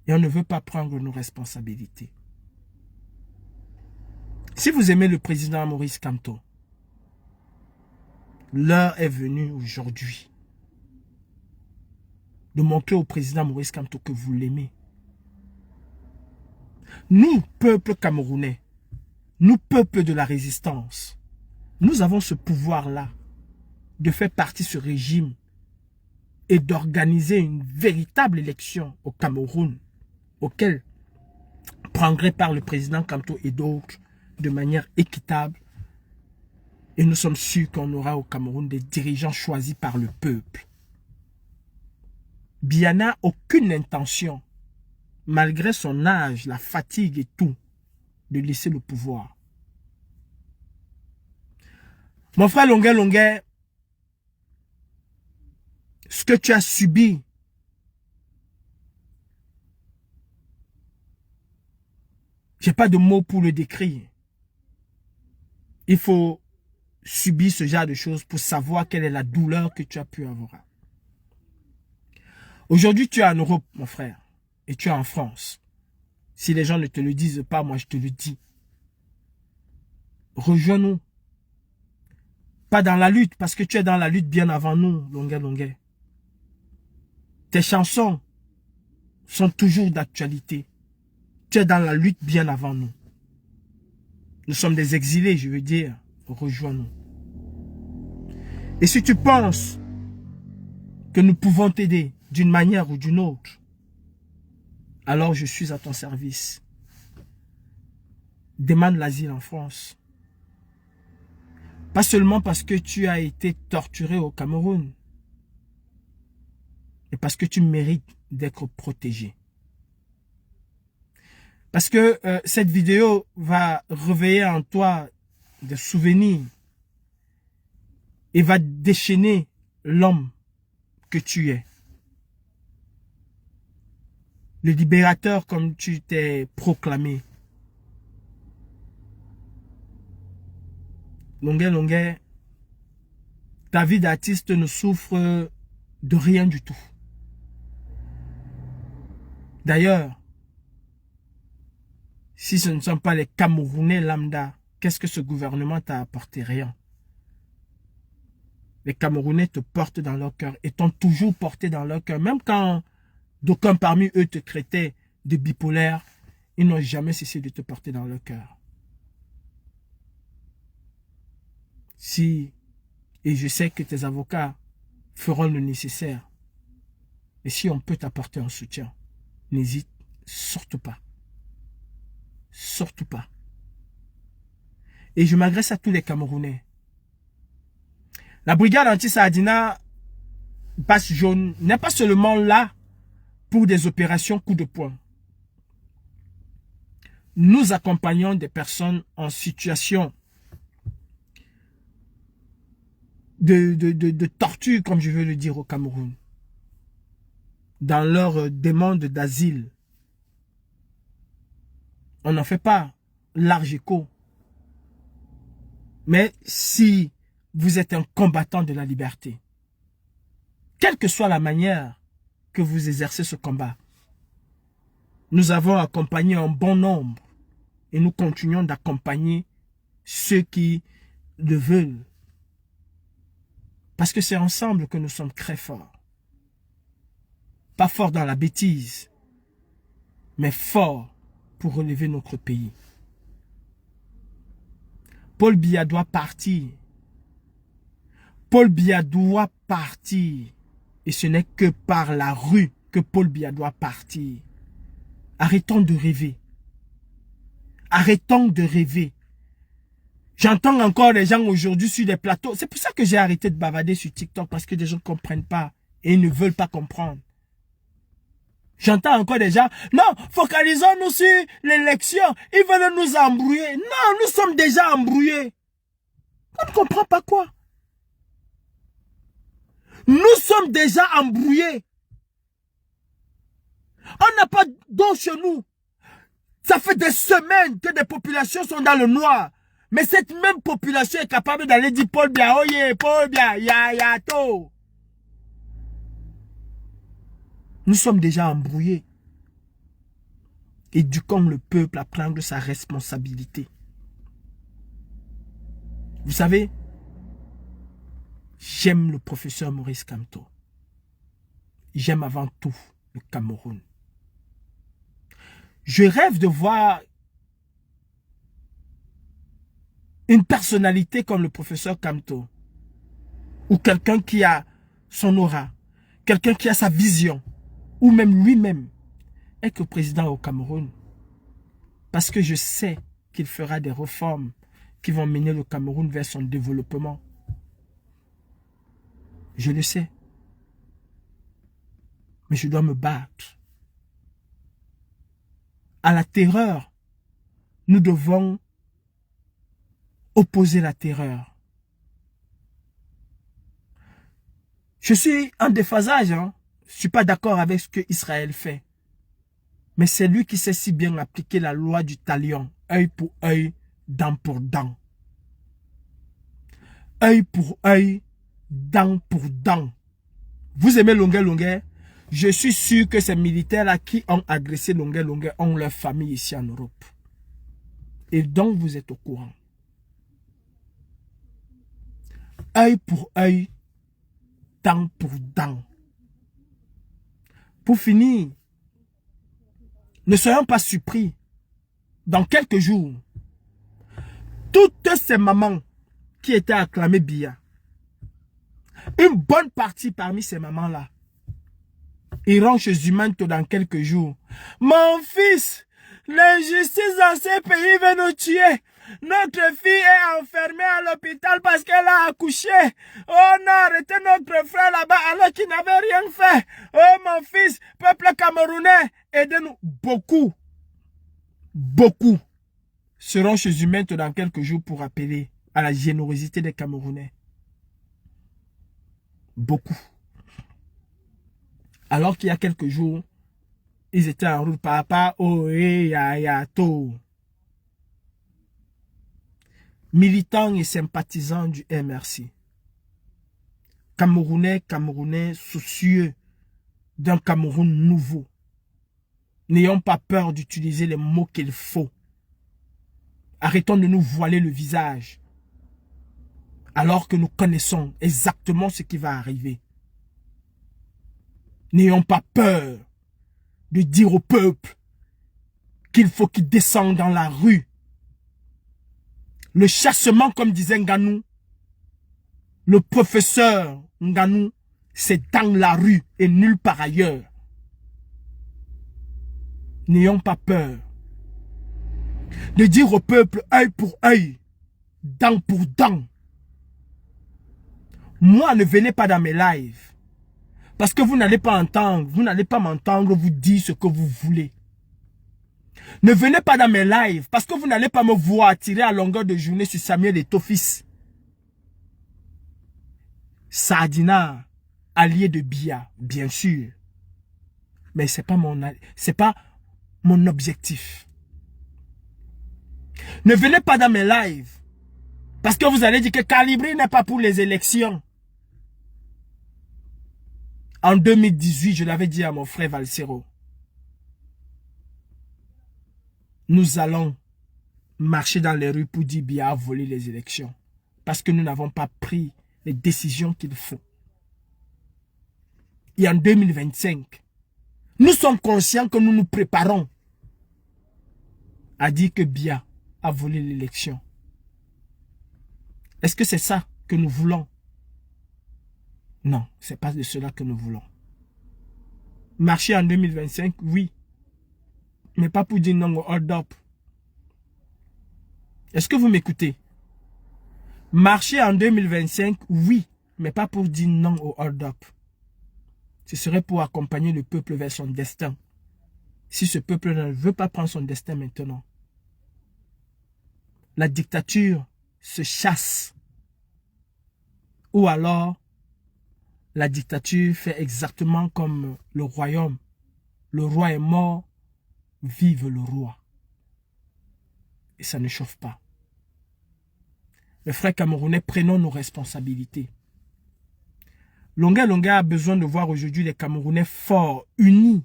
et on ne veut pas prendre nos responsabilités. Si vous aimez le président Maurice Kamto, l'heure est venue aujourd'hui de montrer au président Maurice Kamto que vous l'aimez. Nous, peuple camerounais, nous, peuple de la résistance, nous avons ce pouvoir-là de faire partie de ce régime et d'organiser une véritable élection au Cameroun, auquel prendrait part le président Kamto et d'autres de manière équitable. Et nous sommes sûrs qu'on aura au Cameroun des dirigeants choisis par le peuple. Biya n'a aucune intention, malgré son âge, la fatigue et tout, de laisser le pouvoir. Mon frère Longuet, ce que tu as subi, j'ai pas de mots pour le décrire. Il faut subir ce genre de choses pour savoir quelle est la douleur que tu as pu avoir. Aujourd'hui, tu es en Europe, mon frère, et tu es en France. Si les gens ne te le disent pas, moi je te le dis. Rejoins-nous. Pas dans la lutte, parce que tu es dans la lutte bien avant nous, Longuet. Tes chansons sont toujours d'actualité. Tu es dans la lutte bien avant nous. Nous sommes des exilés, je veux dire. Rejoins-nous. Et si tu penses que nous pouvons t'aider d'une manière ou d'une autre, alors je suis à ton service. Demande l'asile en France. Pas seulement parce que tu as été torturé au Cameroun, mais parce que tu mérites d'être protégé. Parce que cette vidéo va réveiller en toi des souvenirs et va déchaîner l'homme que tu es. Le libérateur comme tu t'es proclamé. Longuet, ta vie d'artiste ne souffre de rien du tout. D'ailleurs, si ce ne sont pas les Camerounais lambda, qu'est-ce que ce gouvernement t'a apporté? Rien. Les Camerounais te portent dans leur cœur et t'ont toujours porté dans leur cœur. Même quand d'aucuns parmi eux te traitaient de bipolaire, ils n'ont jamais cessé de te porter dans leur cœur. Et je sais que tes avocats feront le nécessaire. Et si on peut t'apporter un soutien, n'hésite surtout pas. Surtout pas. Et je m'adresse à tous les Camerounais. La brigade anti-Sardina Basse Jaune n'est pas seulement là pour des opérations coup de poing. Nous accompagnons des personnes en situation de torture, comme je veux le dire, au Cameroun, dans leur demande d'asile. On n'en fait pas large écho. Mais si vous êtes un combattant de la liberté, quelle que soit la manière que vous exercez ce combat, nous avons accompagné un bon nombre et nous continuons d'accompagner ceux qui le veulent. Parce que c'est ensemble que nous sommes très forts. Pas forts dans la bêtise, mais forts pour relever notre pays. Paul Biya doit partir. Paul Biya doit partir. Et ce n'est que par la rue que Paul Biya doit partir. Arrêtons de rêver. Arrêtons de rêver. J'entends encore les gens aujourd'hui sur des plateaux. C'est pour ça que j'ai arrêté de bavarder sur TikTok, parce que les gens ne comprennent pas et ils ne veulent pas comprendre. J'entends encore des gens, non, focalisons-nous sur l'élection. Ils veulent nous embrouiller. Non, nous sommes déjà embrouillés. On ne comprend pas quoi. Nous sommes déjà embrouillés. On n'a pas d'eau chez nous. Ça fait des semaines que des populations sont dans le noir. Mais cette même population est capable d'aller dire Paul Biya, oye, Paul Biya, ya, to. Nous sommes déjà embrouillés. Éduquons le peuple à prendre sa responsabilité. Vous savez, j'aime le professeur Maurice Kamto. J'aime avant tout le Cameroun. Je rêve de voir une personnalité comme le professeur Kamto, ou quelqu'un qui a son aura, quelqu'un qui a sa vision, ou même lui-même, être président au Cameroun. Parce que je sais qu'il fera des réformes qui vont mener le Cameroun vers son développement. Je le sais. Mais je dois me battre. À la terreur, nous devons opposer la terreur. Je suis en déphasage, hein. Je ne suis pas d'accord avec ce que Israël fait. Mais c'est lui qui sait si bien appliquer la loi du talion. Œil pour œil, dent pour dent. Œil pour œil, dent pour dent. Vous aimez Longuet Longuet? Je suis sûr que ces militaires-là qui ont agressé Longuet Longuet ont leur famille ici en Europe. Et donc vous êtes au courant. Œil pour œil, dent pour dent. Pour finir, ne soyons pas surpris. Dans quelques jours, toutes ces mamans qui étaient acclamées Biya, une bonne partie parmi ces mamans-là, iront chez Zumanto dans quelques jours. Mon fils, l'injustice dans ces pays veut nous tuer. Notre fille est enfermée à l'hôpital parce qu'elle a accouché. Oh, on a arrêté notre frère là-bas alors qu'il n'avait rien fait. Oh, mon fils, peuple camerounais, aidez-nous. Beaucoup seront chez Zumanto dans quelques jours pour appeler à la générosité des Camerounais. Beaucoup. Alors qu'il y a quelques jours, ils étaient en route papa, oh, ya, to. Militants et sympathisants du MRC. Camerounais soucieux d'un Cameroun nouveau. N'ayons pas peur d'utiliser les mots qu'il faut. Arrêtons de nous voiler le visage. Alors que nous connaissons exactement ce qui va arriver. N'ayons pas peur de dire au peuple qu'il faut qu'il descende dans la rue. Le chassement, comme disait Nganou, le professeur Nganou, c'est dans la rue et nulle part ailleurs. N'ayons pas peur de dire au peuple œil pour œil, dent pour dent. Moi, ne venez pas dans mes lives. Parce que vous n'allez pas entendre, vous n'allez pas m'entendre vous dire ce que vous voulez. Ne venez pas dans mes lives parce que vous n'allez pas me voir tirer à longueur de journée sur Samuel Eto'o-Fils. Sardina, allié de Biya, bien sûr. Mais c'est pas mon objectif. Ne venez pas dans mes lives parce que vous allez dire que Calibri n'est pas pour les élections. En 2018, je l'avais dit à mon frère Valsero. Nous allons marcher dans les rues pour dire Biya a volé les élections. Parce que nous n'avons pas pris les décisions qu'il faut. Et en 2025, nous sommes conscients que nous nous préparons à dire que Biya a volé l'élection. Est-ce que c'est ça que nous voulons? Non, ce n'est pas de cela que nous voulons. Marcher en 2025, oui. Mais pas pour dire non au hold-up. Est-ce que vous m'écoutez? Marcher en 2025, oui. Mais pas pour dire non au hold-up. Ce serait pour accompagner le peuple vers son destin. si ce peuple ne veut pas prendre son destin maintenant. La dictature se chasse. Ou alors, la dictature fait exactement comme le royaume. Le roi est mort, vive le roi. Et ça ne chauffe pas. Les frères camerounais, prenons nos responsabilités. Longa Longa a besoin de voir aujourd'hui les Camerounais forts, unis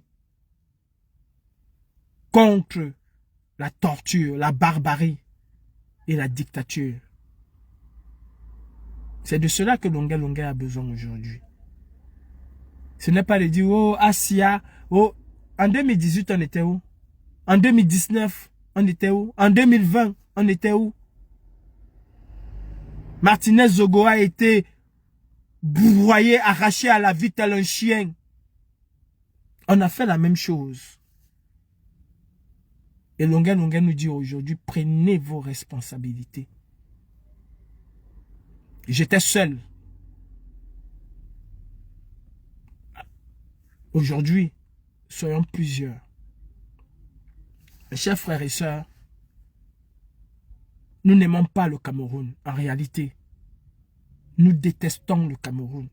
contre la torture, la barbarie et la dictature. C'est de cela que Longa Longa a besoin aujourd'hui. Ce n'est pas de dire, oh, Asia, oh, en 2018, on était où? En 2019, on était où? En 2020, on était où? Martinez Zogo a été broyé, arraché à la vie tel un chien. On a fait la même chose. Et Longa Longa nous dit aujourd'hui, prenez vos responsabilités. J'étais seul. Aujourd'hui, soyons plusieurs. Mes chers frères et sœurs, nous n'aimons pas le Cameroun. En réalité, nous détestons le Cameroun.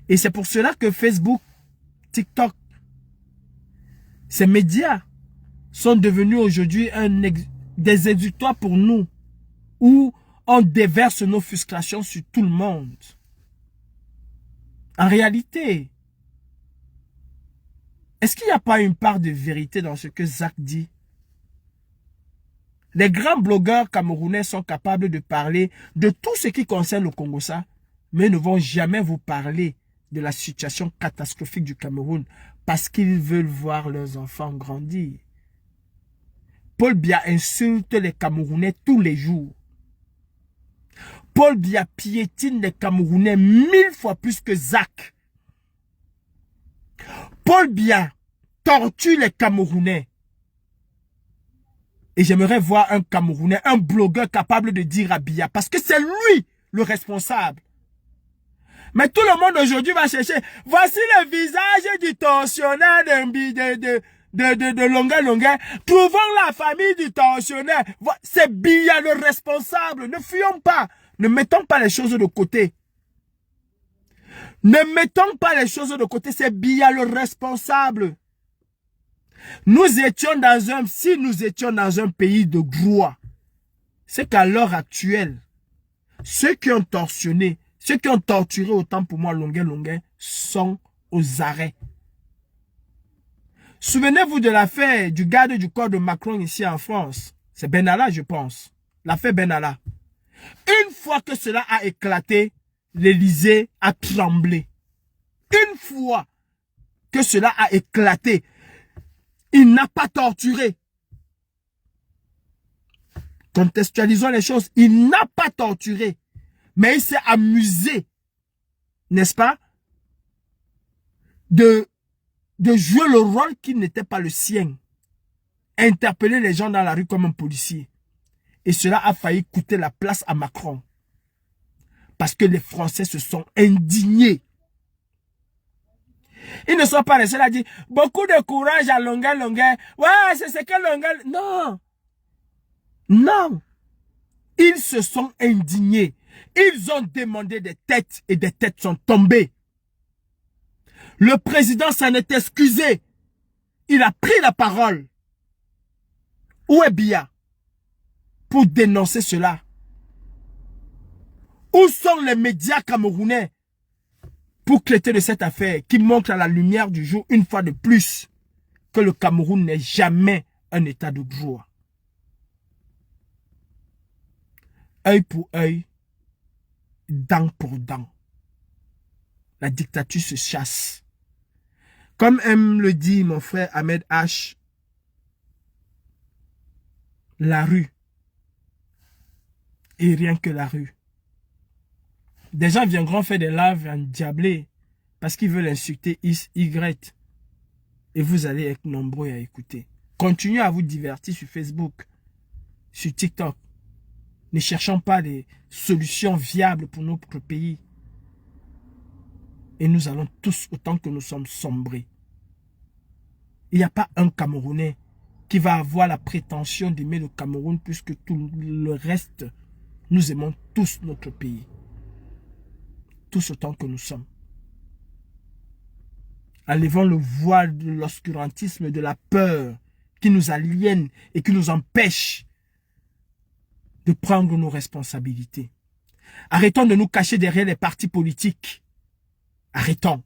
Et c'est pour cela que Facebook, TikTok, ces médias sont devenus aujourd'hui des exutoires pour nous, où on déverse nos frustrations sur tout le monde. En réalité, est-ce qu'il n'y a pas une part de vérité dans ce que Zach dit? Les grands blogueurs camerounais sont capables de parler de tout ce qui concerne le Congo-Ça, mais ne vont jamais vous parler de la situation catastrophique du Cameroun parce qu'ils veulent voir leurs enfants grandir. Paul Biya insulte les Camerounais tous les jours. Paul Biya piétine les Camerounais 1000 fois plus que Zach. Paul Biya torture les Camerounais. Et j'aimerais voir un Camerounais, un blogueur capable de dire à Biya, parce que c'est lui le responsable. Mais tout le monde aujourd'hui va chercher, voici le visage du tortionnaire de Longa Longa. Trouvons la famille du tortionnaire. C'est Biya le responsable. Ne fuyons pas. Ne mettons pas les choses de côté. Ne mettons pas les choses de côté. C'est Biya le responsable. Si nous étions dans un pays de droit, c'est qu'à l'heure actuelle, ceux qui ont tortionné, ceux qui ont torturé autant pour moi Longa Longa sont aux arrêts. Souvenez-vous de l'affaire du garde du corps de Macron ici en France. C'est Benalla, je pense. L'affaire Benalla. Une fois que cela a éclaté, l'Élysée a tremblé. Une fois que cela a éclaté, il n'a pas torturé. Contextualisons les choses. Il n'a pas torturé. Mais il s'est amusé, n'est-ce pas, de jouer le rôle qui n'était pas le sien. Interpeller les gens dans la rue comme un policier. Et cela a failli coûter la place à Macron. Parce que les Français se sont indignés. Ils ne sont pas restés là à dire, beaucoup de courage à Longa Longa. Ouais, c'est ce que Longa... Non. Non. Ils se sont indignés. Ils ont demandé des têtes et des têtes sont tombées. Le président s'en est excusé. Il a pris la parole. Où est Biya pour dénoncer cela? Où sont les médias camerounais pour traiter de cette affaire qui montre à la lumière du jour une fois de plus que le Cameroun n'est jamais un état de droit? Œil pour œil, dent pour dent. La dictature se chasse. Comme aime le dit mon frère Ahmed H, la rue et rien que la rue. Des gens viendront faire des lives endiablés parce qu'ils veulent insulter X, Y. Et vous allez être nombreux à écouter. Continuez à vous divertir sur Facebook, sur TikTok. Ne cherchons pas des solutions viables pour notre pays. Et nous allons tous, autant que nous sommes, sombrer. Il n'y a pas un Camerounais qui va avoir la prétention d'aimer le Cameroun plus que tout le reste. Nous aimons tous notre pays. Tous autant que nous sommes. Enlevons le voile de l'obscurantisme, de la peur qui nous aliène et qui nous empêche de prendre nos responsabilités. Arrêtons de nous cacher derrière les partis politiques. Arrêtons.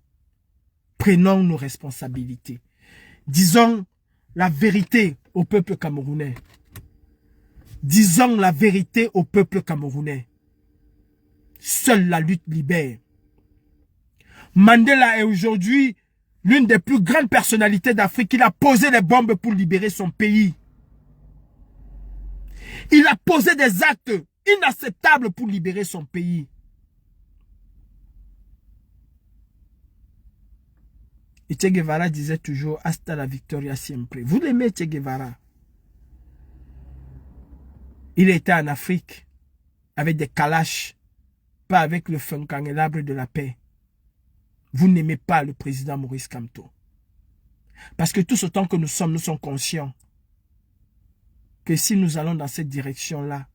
Prenons nos responsabilités. Disons la vérité au peuple camerounais. Disons la vérité au peuple camerounais. Seule la lutte libère. Mandela est aujourd'hui l'une des plus grandes personnalités d'Afrique. Il a posé les bombes pour libérer son pays. Il a posé des actes inacceptables pour libérer son pays. Et Che Guevara disait toujours hasta la victoria siempre. Vous l'aimez Che Guevara? Il était en Afrique avec des kalash, pas avec le funkangelabre de la paix. Vous n'aimez pas le président Maurice Kamto. Parce que tout autant que nous sommes conscients que si nous allons dans cette direction-là,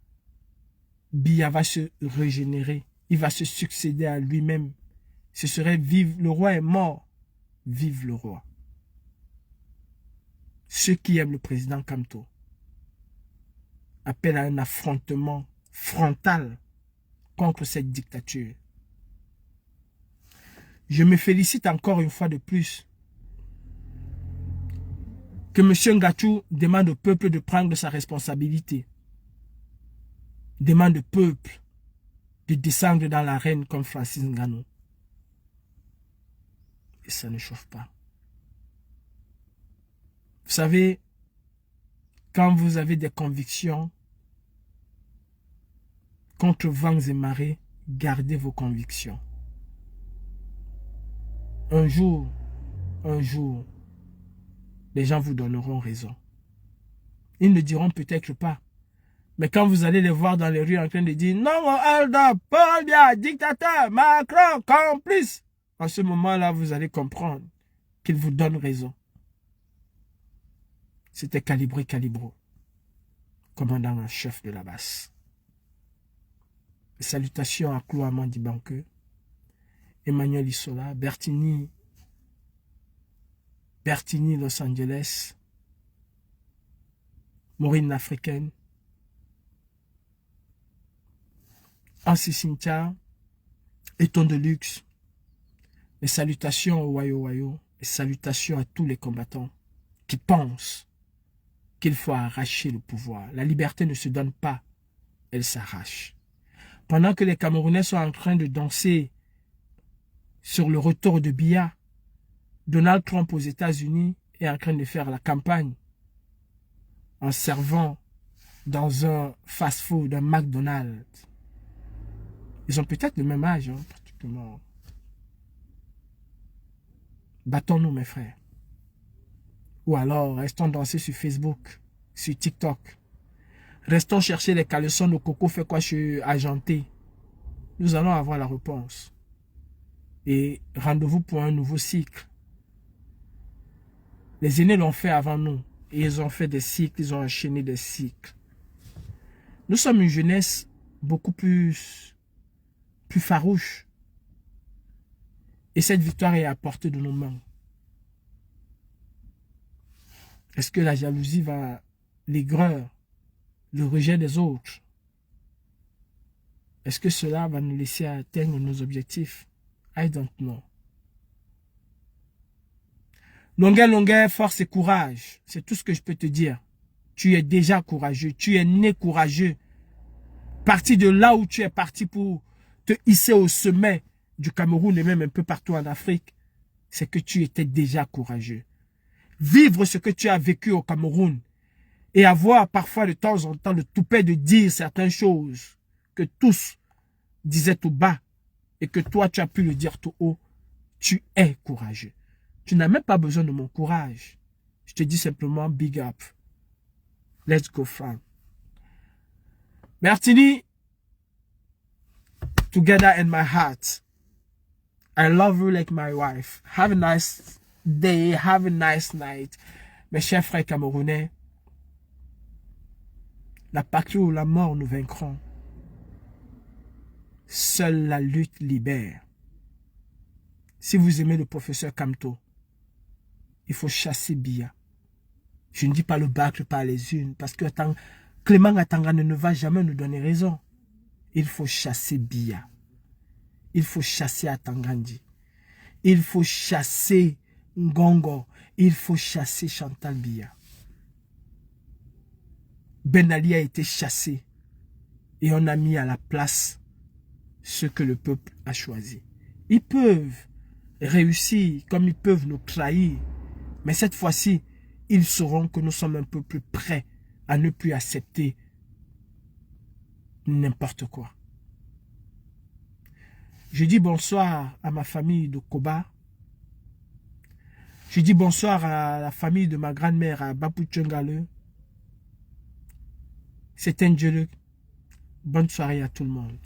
Biya va se régénérer. Il va se succéder à lui-même. Ce serait vive, le roi est mort. Vive le roi. Ceux qui aiment le président Kamto appellent à un affrontement frontal contre cette dictature. Je me félicite encore une fois de plus que M. Ngachou demande au peuple de prendre sa responsabilité. Demande au peuple de descendre dans l'arène comme Francis Ngannou. Et ça ne chauffe pas. Vous savez, quand vous avez des convictions, contre vents et marées, gardez vos convictions. Un jour, les gens vous donneront raison. Ils ne diront peut-être pas. Mais quand vous allez les voir dans les rues en train de dire « Non, Alda, Paul Biya, dictateur, Macron, complice », en ce moment-là, vous allez comprendre qu'ils vous donnent raison. C'était Calibré Calibro, commandant en chef de la basse. Salutations à Clouaman Dibanque, Emmanuel Isola, Bertini, Los Angeles, Maureen l'Africaine, Ansi Cynthia, Eton de Luxe. Et salutations au Wayo, et salutations à tous les combattants qui pensent qu'il faut arracher le pouvoir. La liberté ne se donne pas, elle s'arrache. Pendant que les Camerounais sont en train de danser sur le retour de Biya, Donald Trump aux États-Unis est en train de faire la campagne en servant dans un fast-food, un McDonald's. Ils ont peut-être le même âge, pratiquement. Battons-nous, mes frères. Ou alors, restons danser sur Facebook, sur TikTok. Restons chercher les caleçons de coco fait quoi chez Argenté. Nous allons avoir la réponse. Et rendez-vous pour un nouveau cycle. Les aînés l'ont fait avant nous. Et ils ont fait des cycles, ils ont enchaîné des cycles. Nous sommes une jeunesse beaucoup plus farouche. Et cette victoire est à portée de nos mains. Est-ce que la jalousie va, l'aigreur, le rejet des autres, est-ce que cela va nous laisser atteindre nos objectifs? I don't know. Longueur, force et courage. C'est tout ce que je peux te dire. Tu es déjà courageux. Tu es né courageux. Parti de là où tu es parti pour te hisser au sommet du Cameroun et même un peu partout en Afrique, c'est que tu étais déjà courageux. Vivre ce que tu as vécu au Cameroun et avoir parfois de temps en temps le toupet de dire certaines choses que tous disaient tout bas et que toi tu as pu le dire tout haut, tu es courageux. Tu n'as même pas besoin de mon courage. Je te dis simplement big up. Let's go fam. Martini, together in my heart. I love you like my wife. Have a nice day. Have a nice night. Mes chers frères camerounais, la patrie ou la mort nous vaincront. Seule la lutte libère. Si vous aimez le professeur Kamto, il faut chasser Biya. Je ne dis pas le Bacle par les unes, parce que Clément Atangana ne va jamais nous donner raison. Il faut chasser Biya. Il faut chasser Atangandi. Il faut chasser Ngongo. Il faut chasser Chantal Biya. Ben Ali a été chassé. Et on a mis à la place ce que le peuple a choisi. Ils peuvent réussir comme ils peuvent nous trahir. Mais cette fois-ci, ils sauront que nous sommes un peu plus prêts à ne plus accepter n'importe quoi. Je dis bonsoir à ma famille de Koba. Je dis bonsoir à la famille de ma grand-mère à Bapou Tchengale. C'est un Dieu. Bonne soirée à tout le monde.